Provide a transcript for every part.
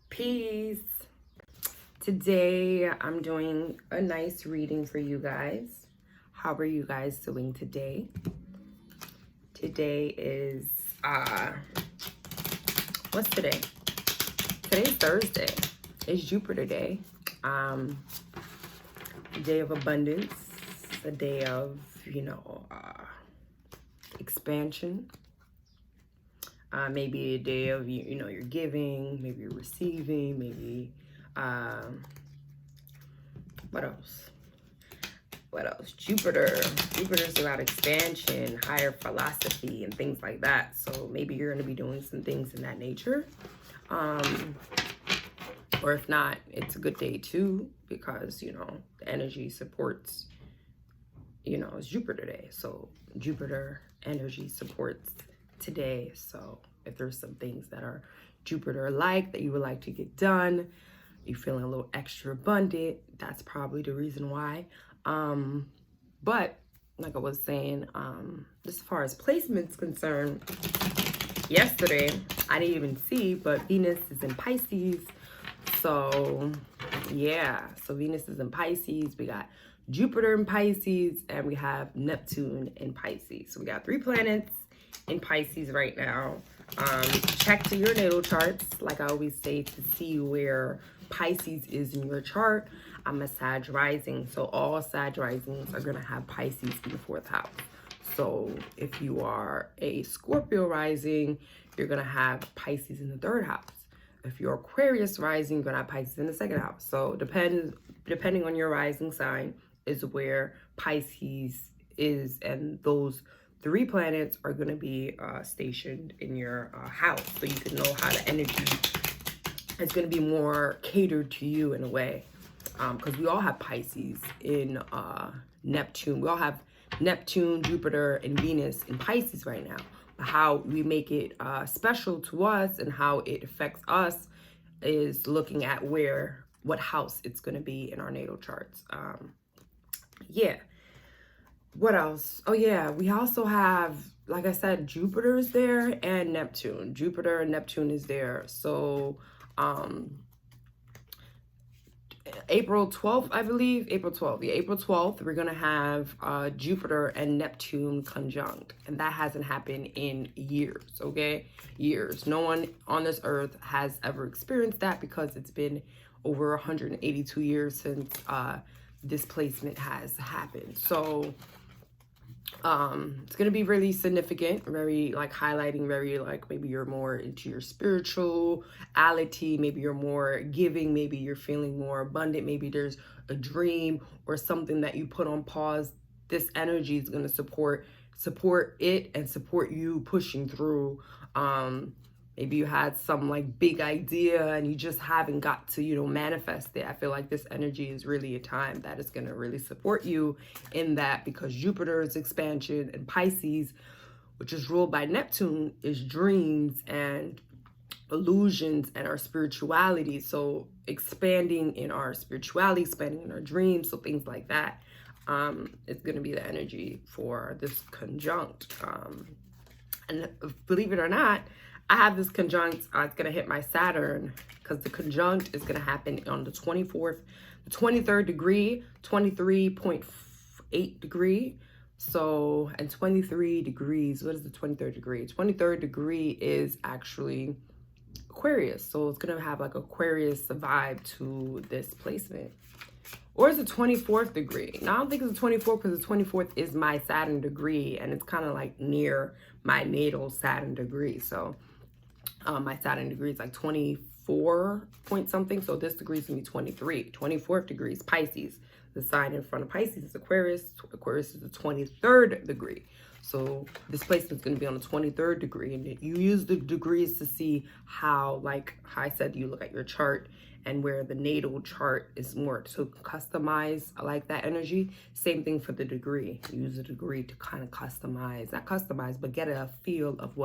Peace. Today I'm doing a nice reading for you guys. How are you guys doing today? Today is what's today? Today's Thursday. It's Jupiter Day. A day of abundance, a day of, expansion. Maybe a day of you're giving, maybe you're receiving, maybe what else? Jupiter's about expansion, higher philosophy, and things like that. So maybe you're going to be doing some things in that nature. Or if not, it's a good day too, because the energy supports, it's Jupiter Day. So Jupiter energy supports today. So if there's some things that are Jupiter like that you would like to get done, you're feeling a little extra abundant, that's probably the reason why. But like I was saying, as far as placement's concerned, yesterday I didn't even see, but Venus is in Pisces. So yeah, so Venus is in Pisces. We got Jupiter in Pisces, and we have Neptune in Pisces. So we got 3 planets in Pisces right now. Check to your natal charts, like I always say, to see where Pisces is in your chart. I'm a Sag rising, so all Sag risings are gonna have Pisces in the 4th house. So if you are a Scorpio rising, you're gonna have Pisces in the 3rd house. If you're Aquarius rising, you're gonna have Pisces in the 2nd house. So depending on your rising sign is where Pisces is, and those 3 planets are going to be stationed in your house, so you can know how the energy is going to be more catered to you in a way, because we all have Pisces in Neptune. We all have Neptune, Jupiter, and Venus in Pisces right now. But how we make it special to us and how it affects us is looking at what house it's going to be in our natal charts. Yeah. What else? Oh yeah, we also have, like I said, Jupiter is there and Neptune. Jupiter and Neptune is there. So April 12th, I believe. April 12th. Yeah, April 12th, we're going to have Jupiter and Neptune conjunct. And that hasn't happened in years, okay? Years. No one on this earth has ever experienced that, because it's been over 182 years since this placement has happened. So it's going to be really significant, very like highlighting, very like maybe you're more into your spirituality, maybe you're more giving, maybe you're feeling more abundant, maybe there's a dream or something that you put on pause. This energy is going to support it and support you pushing through. Maybe you had some like big idea and you just haven't got to, manifest it. I feel like this energy is really a time that is going to really support you in that, because Jupiter is expansion and Pisces, which is ruled by Neptune, is dreams and illusions and our spirituality. So expanding in our spirituality, expanding in our dreams, so things like that, is going to be the energy for this conjunct. And believe it or not, I have this conjunct, it's going to hit my Saturn, because the conjunct is going to happen on the 24th, the 23rd degree, 23.8 degree. So, and 23 degrees, what is the 23rd degree? 23rd degree is actually Aquarius. So it's going to have like Aquarius vibe to this placement. Or is it 24th degree? Now I don't think it's the 24th, because the 24th is my Saturn degree, and it's kind of like near my natal Saturn degree. So my Saturn degree is like 24 point something. So this degree is going to be 23. 24th degree is Pisces. The sign in front of Pisces is Aquarius. Aquarius is the 23rd degree. So this placement is going to be on the 23rd degree. And you use the degrees to see how, like how I said, you look at your chart and where the natal chart is more to customize like that energy. Same thing for the degree. You use the degree to kind of customize, not customize, but get a feel of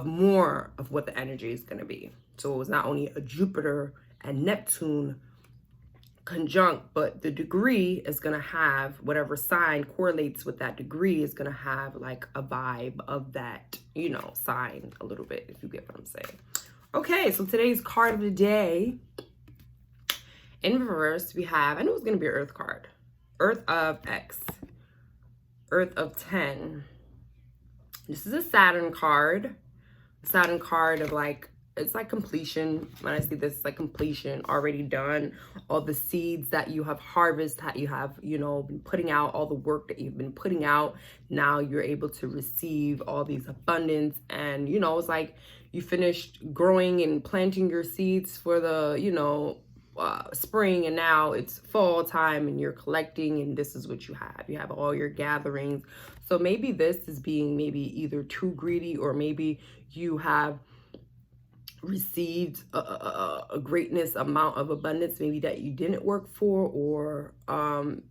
more of what the energy is going to be. So it was not only a Jupiter and Neptune conjunct, but the degree is going to have whatever sign correlates with that degree is going to have like a vibe of that, sign a little bit, if you get what I'm saying. Okay, so today's card of the day, in reverse, we have, I knew it was going to be an Earth card. Earth of X. Earth of 10. This is a Saturn card. Saturn card of like, it's like completion. When I see this, it's like completion, already done. All the seeds that you have harvested, that you have, you know, been putting out, all the work that you've been putting out. Now you're able to receive all these abundance. And, you know, it's like you finished growing and planting your seeds for the, you know, spring, and now it's fall time and you're collecting, and this is what you have all your gatherings. So maybe this is being maybe either too greedy, or maybe you have received a greatness amount of abundance maybe that you didn't work for, or because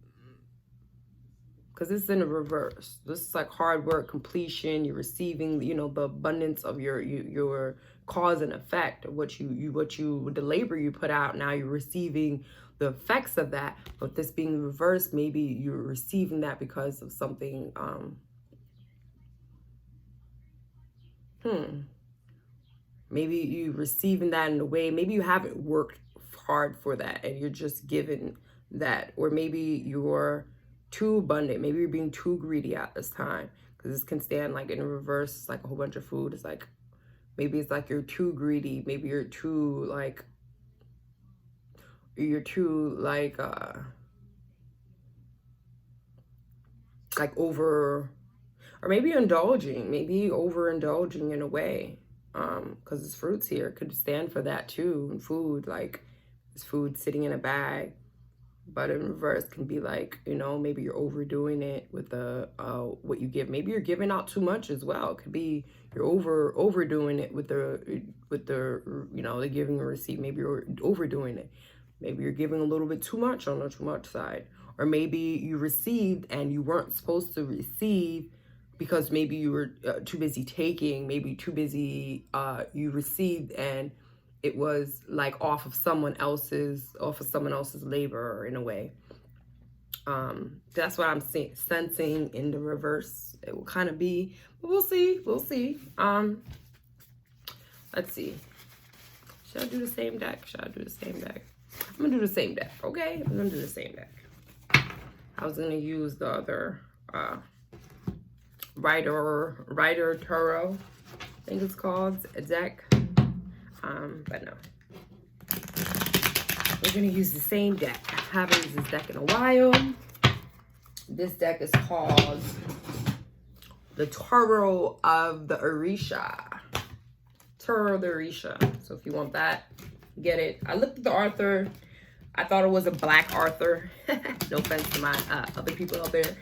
this is in the reverse. This is like hard work, completion. You're receiving, you know, the abundance of your cause and effect of what you the labor you put out. Now you're receiving the effects of that. But this being reversed, maybe you're receiving that because of something. Maybe you receiving that in a way. Maybe you haven't worked hard for that, and you're just given that, or maybe you're too abundant. Maybe you're being too greedy at this time, because this can stand like in reverse. It's like a whole bunch of food. It's like, maybe it's like you're too greedy. Maybe you're too like over, or maybe indulging, maybe overindulging in a way. Because it's fruits here, could stand for that too. And food, like it's food sitting in a bag. But in reverse can be like, you know, maybe you're overdoing it with the what you give. Maybe you're giving out too much as well. It could be you're overdoing it with the you know, the giving and receive. Maybe you're overdoing it. Maybe you're giving a little bit too much on the too much side. Or maybe you received and you weren't supposed to receive, because maybe you were too busy taking, maybe too busy, you received and it was like off of someone else's labor in a way. That's what I'm sensing in the reverse. It will kind of be, but we'll see. Let's see. Should I do the same deck? I'm gonna do the same deck, okay? I'm gonna do the same deck. I was gonna use the other, Rider Tarot, I think it's called, a deck. But no. We're gonna use the same deck. I haven't used this deck in a while. This deck is called the Tarot of the Orisha. Tarot of the Orisha. So if you want that, get it. I looked at the author. I thought it was a black author. No offense to my other people out there.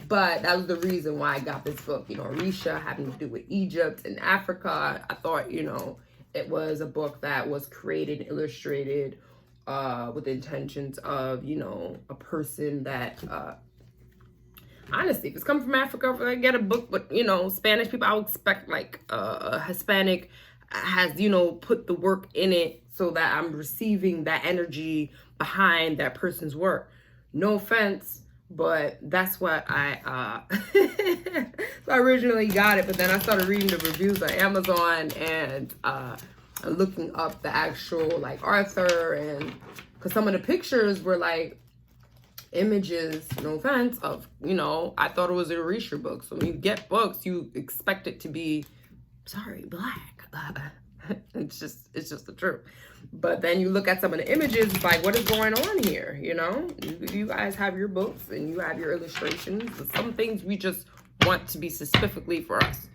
But that was the reason why I got this book. You know, Orisha, having to do with Egypt and Africa. I thought, you know, it was a book that was created and illustrated with the intentions of, you know, a person that, honestly, if it's coming from Africa, if I get a book with, you know, Spanish people, I would expect like a Hispanic has, you know, put the work in it so that I'm receiving that energy behind that person's work. No offense, but that's what I so I originally got it, but then I started reading the reviews on Amazon and looking up the actual like author, and because some of the pictures were like images, no offense, of, you know, I thought it was a Orisha book. So when you get books, you expect it to be, sorry, black. It's just the truth. But then you look at some of the images, it's like, what is going on here? You know, you guys have your books and you have your illustrations, but some things we just want to be specifically for us,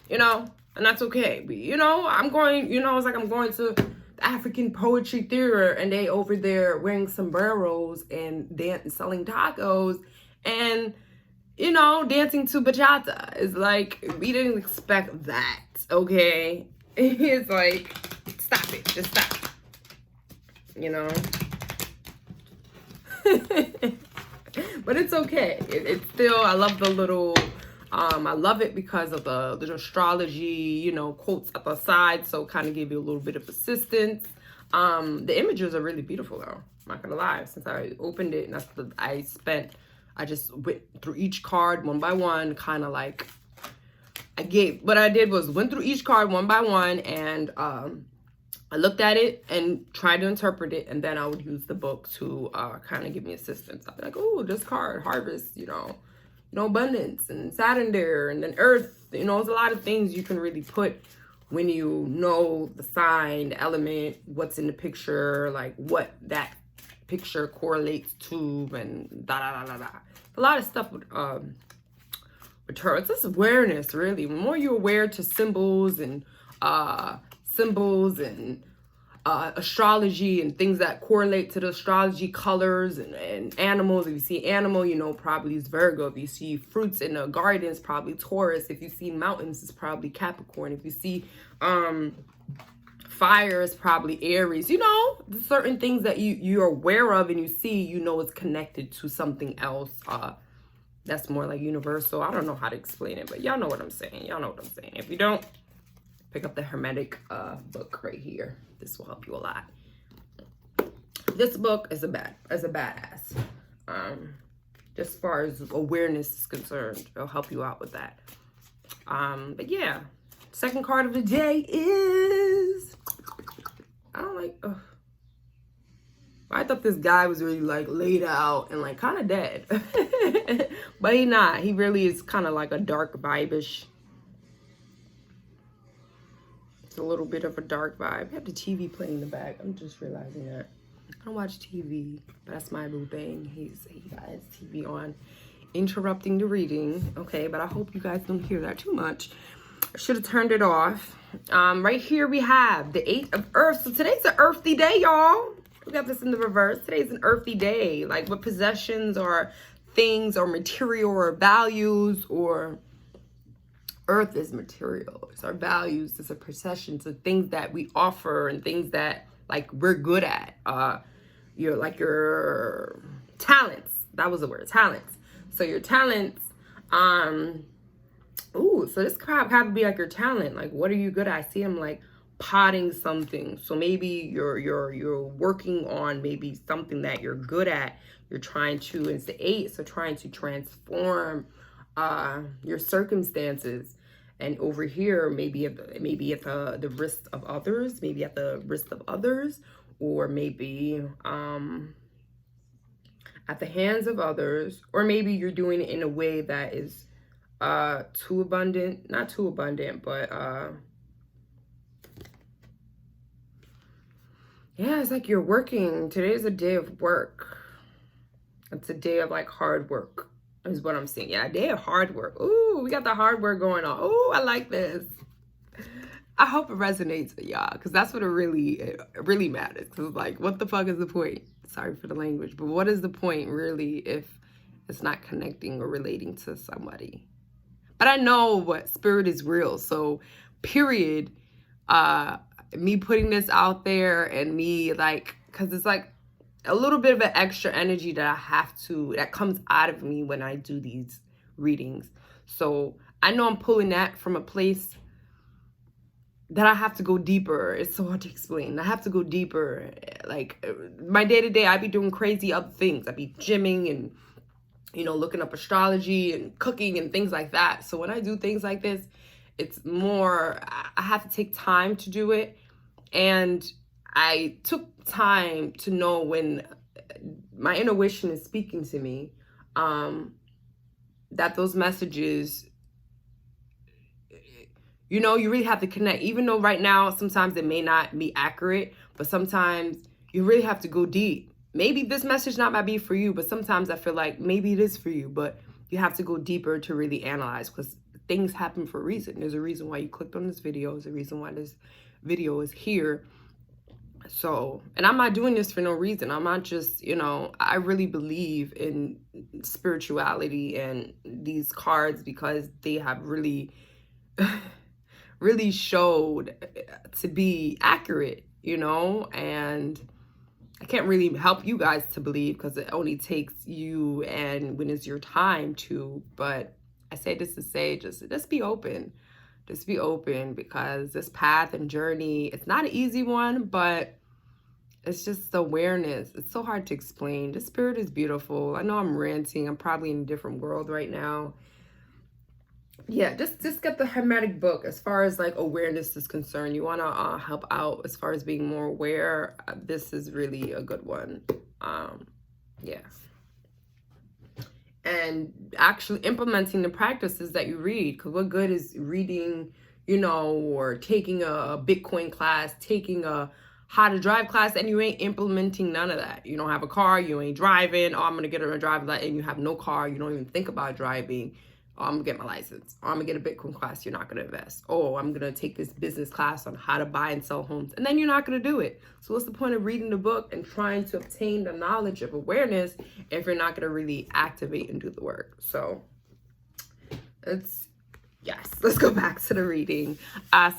you know, and that's okay. But, you know, I'm going, you know, it's like I'm going to the African Poetry Theater and they over there wearing sombreros and selling tacos and, you know, dancing to bachata. It's like, we didn't expect that, okay? It's like, stop it, just stop. You know? But it's okay. It's still, I love the little, I love it because of the little astrology, you know, quotes at the side. So kind of give you a little bit of assistance. The images are really beautiful though. I'm not gonna lie. Since I opened it and I just went through each card one by one, kind of like, what I did was went through each card one by one and I looked at it and tried to interpret it, and then I would use the book to kind of give me assistance. I'd be like, oh, this card, harvest, abundance, and Saturn there, and then Earth. There's a lot of things you can really put when you know the sign, the element, what's in the picture, like what that picture correlates to, and da da da da da. A lot of stuff with tarot. It's just awareness, really. The more you're aware to symbols and astrology and things that correlate to the astrology, colors and animals. If you see animal, probably it's Virgo. If you see fruits in a garden, it's probably Taurus. If you see mountains, it's probably Capricorn. If you see fire, it's probably Aries. Certain things that you're aware of and you see, it's connected to something else. That's more like universal. I don't know how to explain it, but y'all know what I'm saying. If you don't, pick up the Hermetic book right here. This will help you a lot. This book is a badass. Just as far as awareness is concerned, it'll help you out with that. But yeah, second card of the day is, I thought this guy was really like laid out and like kind of dead. But he not. He really is kind of like a dark vibe-ish. It's a little bit of a dark vibe. I have the TV playing in the back. I'm just realizing that. I don't watch TV, but that's my boo thing. He got his TV on, interrupting the reading. Okay, but I hope you guys don't hear that too much. I should have turned it off. Right here we have the 8 of Earth. So today's an earthy day, y'all. We got this in the reverse. Today's an earthy day. Like with possessions or things or material or values, or earth is material. It's our values. It's a possession. It's things that we offer and things that like we're good at. Your talents. That was the word, talents. So your talents, so this could probably be like your talent. Like, what are you good at? I see him like potting something. So maybe you're working on maybe something that you're good at. You're trying to, it's the 8, so trying to transform your circumstances. And over here, maybe at the risk of others, or maybe at the hands of others, or maybe you're doing it in a way that is too abundant, not too abundant, but yeah, it's like you're working. Today's a day of work. It's a day of like hard work is what I'm seeing. Yeah, a day of hard work. Ooh, we got the hard work going on. Ooh, I like this. I hope it resonates with y'all, because that's what it really matters. Because like, what the fuck is the point? Sorry for the language, but what is the point really if it's not connecting or relating to somebody? But I know what spirit is real. So period, me putting this out there and me like, because it's like a little bit of an extra energy that comes out of me when I do these readings. So I know I'm pulling that from a place that I have to go deeper. It's so hard to explain. I have to go deeper. Like my day-to-day, I be doing crazy other things. I be gymming and, looking up astrology and cooking and things like that. So when I do things like this, it's more, I have to take time to do it. And I took time to know when my intuition is speaking to me, that those messages, you really have to connect. Even though right now, sometimes it may not be accurate, but sometimes you really have to go deep. Maybe this message might be for you, but sometimes I feel like maybe it is for you, but you have to go deeper to really analyze, because things happen for a reason. There's a reason why you clicked on this video. There's a reason why this video is here. So, and I'm not doing this for no reason. I'm not just, I really believe in spirituality and these cards because they have really, really showed to be accurate, and I can't really help you guys to believe because it only takes you and when it's your time to, but I say this to say, just be open. Just be open, because this path and journey, it's not an easy one, but it's just awareness. It's so hard to explain. The spirit is beautiful. I know I'm ranting. I'm probably in a different world right now. yeah, just get the Hermetic book as far as like awareness is concerned. You want to help out as far as being more aware. This is really a good one. Yeah. And actually implementing the practices that you read, because what good is reading, you know, or taking a Bitcoin class, taking a how to drive class, and you ain't implementing none of that. You don't have a car, you ain't driving. Oh, I'm gonna get a driver's license, and you have no car, you don't even think about driving. Oh, I'm gonna get my license. Oh, I'm gonna get a Bitcoin class, you're not gonna invest. Oh, I'm gonna take this business class on how to buy and sell homes, and then you're not gonna do it. So what's the point of reading the book and trying to obtain the knowledge of awareness if you're not gonna really activate and do the work? So let's go back to the reading.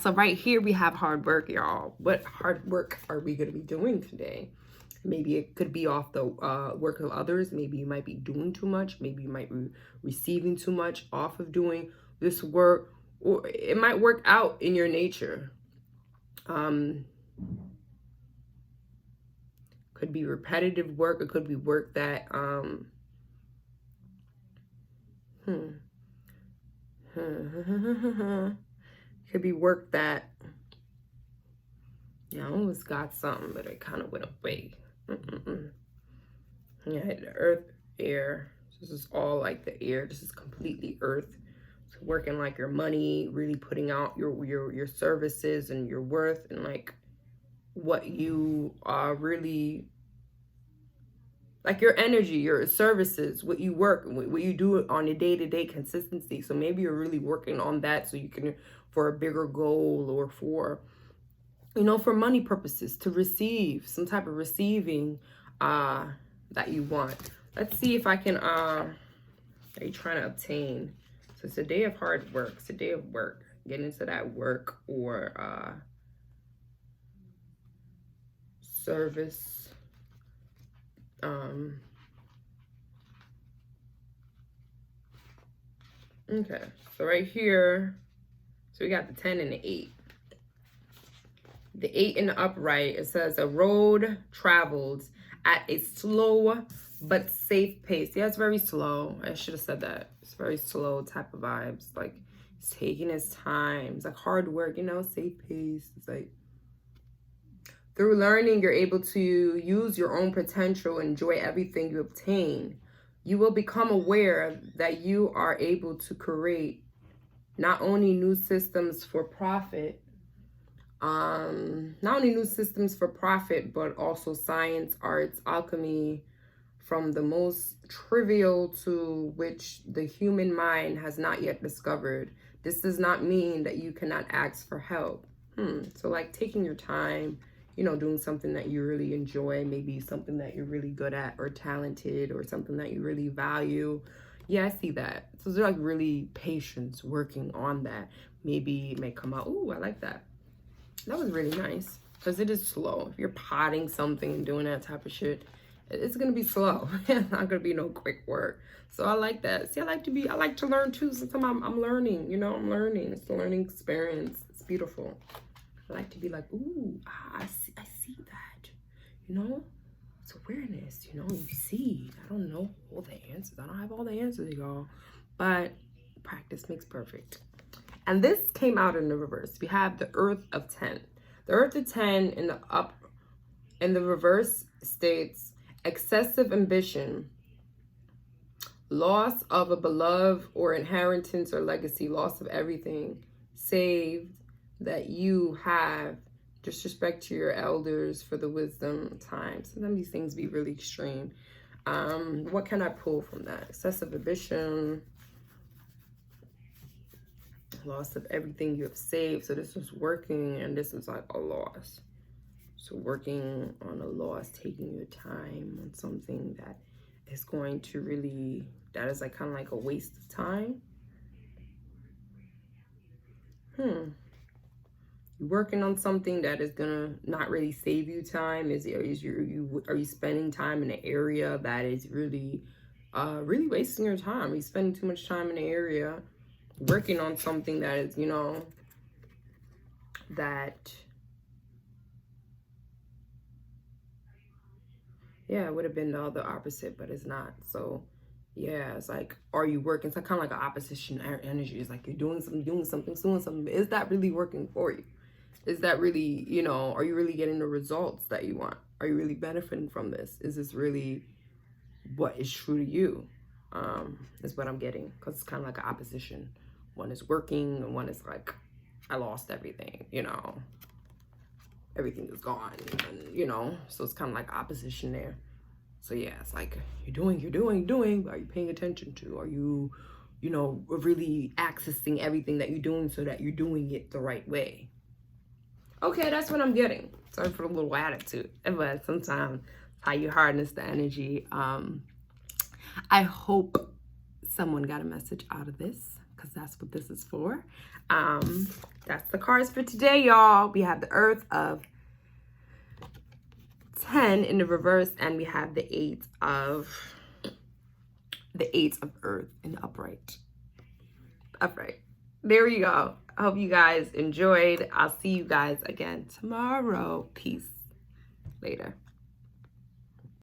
So right here we have hard work, y'all. What hard work are we gonna be doing today? Maybe it could be off the work of others. Maybe you might be doing too much. Maybe you might be receiving too much off of doing this work. Or it might work out in your nature. Could be repetitive work. It could be work that could be work that, yeah, I almost got something, but it kind of went away. Yeah, the earth, air. This is all like the air. This is completely earth. So working like your money, really putting out your services and your worth and like what you are really, like your energy, your services, what you work, what you do on a day-to-day consistency. So maybe you're really working on that so you can, for a bigger goal, or for, you know, for money purposes, to receive some type of receiving that you want. Let's see if I can, are you trying to obtain? So it's a day of hard work. It's a day of work. Get into that work or service. Okay, so right here, so we got the 10 and the 8. The 8 in the upright, it says a road traveled at a slow but safe pace. Yeah, it's very slow. I should have said that. It's very slow type of vibes. Like, it's taking its time. It's like hard work, you know, safe pace. It's like, through learning, you're able to use your own potential, enjoy everything you obtain. You will become aware that you are able to create not only new systems for profit, not only new systems for profit, but also science, arts, alchemy, from the most trivial to which the human mind has not yet discovered. This does not mean that you cannot ask for help. So like taking your time, you know, doing something that you really enjoy, maybe something that you're really good at or talented, or something that you really value. Yeah, I see that. So they're like really patience working on that. Maybe it may come out, ooh, I like that. That was really nice, because it is slow. If you're potting something and doing that type of shit, it's gonna be slow. It's not gonna be no quick work. So I like that. See, I like to learn too. Sometimes I'm learning, you know, I'm learning. It's a learning experience. It's beautiful. I like to be like, ooh, I see that, you know? It's awareness, you know, you see. I don't know all the answers. I don't have all the answers, y'all. But practice makes perfect. And this came out in the reverse. We have the Earth of 10. The Earth of 10 in the reverse states excessive ambition, loss of a beloved or inheritance or legacy, loss of everything saved that you have, disrespect to your elders for the wisdom time. Sometimes these things be really extreme. What can I pull from that? Excessive ambition, loss of everything you have saved. So this was working, and this is like a loss. So working on a loss, taking your time on something that is going to really, that is like kind of like a waste of time. You're working on something that is gonna not really save you time. Are you spending time in an area that is really really wasting your time? Are you spending too much time in an area working on something that is, you know, that, yeah, it would have been the other opposite, but it's not. So Yeah, it's like, are you working? It's like kind of like an opposition energy. It's like you're doing something. Is that really working for you? Is that really, you know, are you really getting the results that you want? Are you really benefiting from this? Is this really what is true to you? Is what I'm getting, because it's kind of like an opposition. One is working and one is like, I lost everything, you know, everything is gone, and, you know, so it's kind of like opposition there. So yeah, it's like you're doing, but are you paying attention to? Are you, you know, really accessing everything that you're doing so that you're doing it the right way? Okay, that's what I'm getting. Sorry for the little attitude, but sometimes how you harness the energy. I hope someone got a message out of this, because that's what this is for. That's the cards for today, y'all. We have the Earth of 10 in the reverse, and we have the eight of Earth in the upright. There you go. I hope you guys enjoyed. I'll see you guys again tomorrow. Peace. Later.